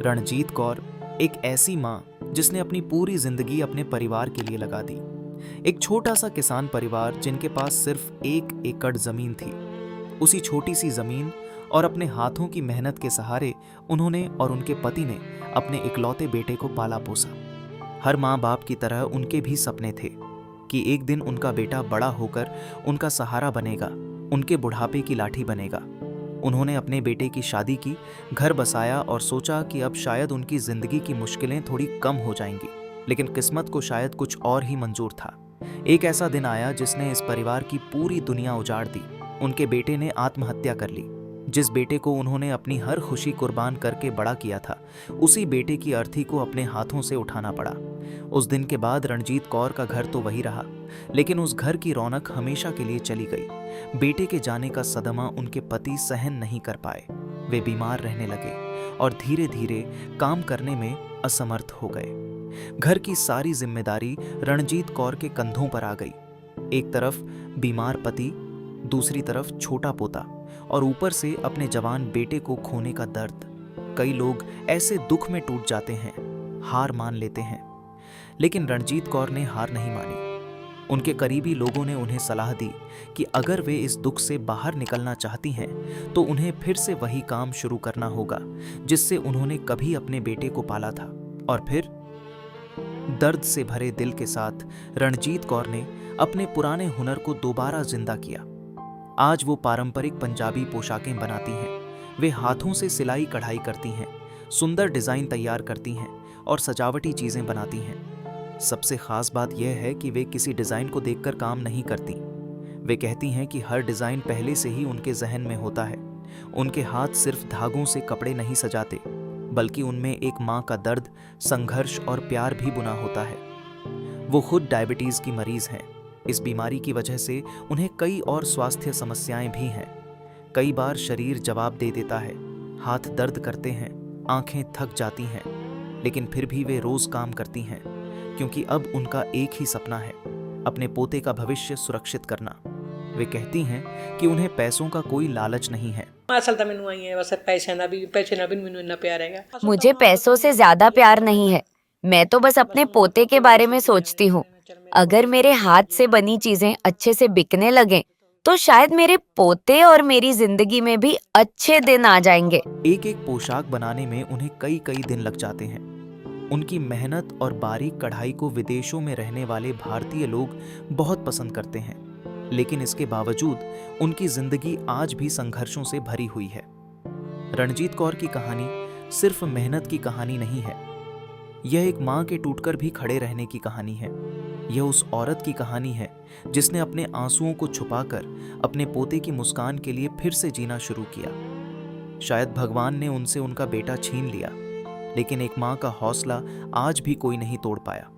रणजीत कौर एक ऐसी माँ जिसने अपनी पूरी जिंदगी अपने परिवार के लिए लगा दी। एक छोटा सा किसान परिवार जिनके पास सिर्फ 1 एकड़ जमीन थी। उसी छोटी सी जमीन और अपने हाथों की मेहनत के सहारे उन्होंने और उनके पति ने अपने इकलौते बेटे को पाला पोसा। हर माँ बाप की तरह उनके भी सपने थे कि एक दिन उनका बेटा बड़ा होकर उनका सहारा बनेगा, उनके बुढ़ापे की लाठी बनेगा। उन्होंने अपने बेटे की शादी की, घर बसाया और सोचा कि अब शायद उनकी जिंदगी की मुश्किलें थोड़ी कम हो जाएंगी। लेकिन किस्मत को शायद कुछ और ही मंजूर था। एक ऐसा दिन आया जिसने इस परिवार की पूरी दुनिया उजाड़ दी। उनके बेटे ने आत्महत्या कर ली। जिस बेटे को उन्होंने अपनी हर खुशी कुर्बान करके बड़ा किया था, उसी बेटे की अर्थी को अपने हाथों से उठाना पड़ा। उस दिन के बाद रणजीत कौर का घर तो वही रहा, लेकिन उस घर की रौनक हमेशा के लिए चली गई। बेटे के जाने का सदमा उनके पति सहन नहीं कर पाए। वे बीमार रहने लगे और धीरे धीरे काम करने में असमर्थ हो गए। घर की सारी जिम्मेदारी रणजीत कौर के कंधों पर आ गई। एक तरफ बीमार पति, दूसरी तरफ छोटा पोता और ऊपर से अपने जवान बेटे को खोने का दर्द। कई लोग ऐसे दुख में टूट जाते हैं, हार मान लेते हैं, लेकिन रणजीत कौर ने हार नहीं मानी। उनके करीबी लोगों ने उन्हें सलाह दी कि अगर वे इस दुख से बाहर निकलना चाहती हैं तो उन्हें फिर से वही काम शुरू करना होगा जिससे उन्होंने कभी अपने बेटे को पाला था। और फिर दर्द से भरे दिल के साथ रणजीत कौर ने अपने पुराने हुनर को दोबारा जिंदा किया। आज वो पारंपरिक पंजाबी पोशाकें बनाती हैं। वे हाथों से सिलाई कढ़ाई करती हैं, सुंदर डिजाइन तैयार करती हैं और सजावटी चीजें बनाती हैं। सबसे खास बात यह है कि वे किसी डिजाइन को देखकर काम नहीं करती। वे कहती हैं कि हर डिजाइन पहले से ही उनके जहन में होता है। उनके हाथ सिर्फ धागों से कपड़े नहीं सजाते, बल्कि उनमें एक माँ का दर्द, संघर्ष और प्यार भी बुना होता है। वो खुद डायबिटीज की मरीज हैं। इस बीमारी की वजह से उन्हें कई और स्वास्थ्य समस्याएं भी हैं। कई बार शरीर जवाब दे देता है, हाथ दर्द करते हैं, आंखें थक जाती हैं, लेकिन फिर भी वे रोज काम करती हैं, क्योंकि अब उनका एक ही सपना है, अपने पोते का भविष्य सुरक्षित करना। वे कहती हैं कि उन्हें पैसों का कोई लालच नहीं है। मुझे पैसों से ज्यादा प्यार नहीं है। मैं तो बस अपने पोते के बारे में सोचती हूँ। अगर मेरे हाथ से बनी चीजें अच्छे से बिकने लगें, तो शायद मेरे पोते और मेरी जिंदगी में भी अच्छे दिन आ जाएंगे। एक एक पोशाक बनाने में उन्हें कई कई दिन लग जाते हैं। उनकी मेहनत और बारीक कढ़ाई को विदेशों में रहने वाले भारतीय लोग बहुत पसंद करते हैं, लेकिन इसके बावजूद उनकी जिंदगी आज भी संघर्षों से भरी हुई है। रणजीत कौर की कहानी सिर्फ मेहनत की कहानी नहीं है। यह एक माँ के टूटकर भी खड़े रहने की कहानी है। यह उस औरत की कहानी है जिसने अपने आंसुओं को छुपाकर अपने पोते की मुस्कान के लिए फिर से जीना शुरू किया। शायद भगवान ने उनसे उनका बेटा छीन लिया, लेकिन एक माँ का हौसला आज भी कोई नहीं तोड़ पाया।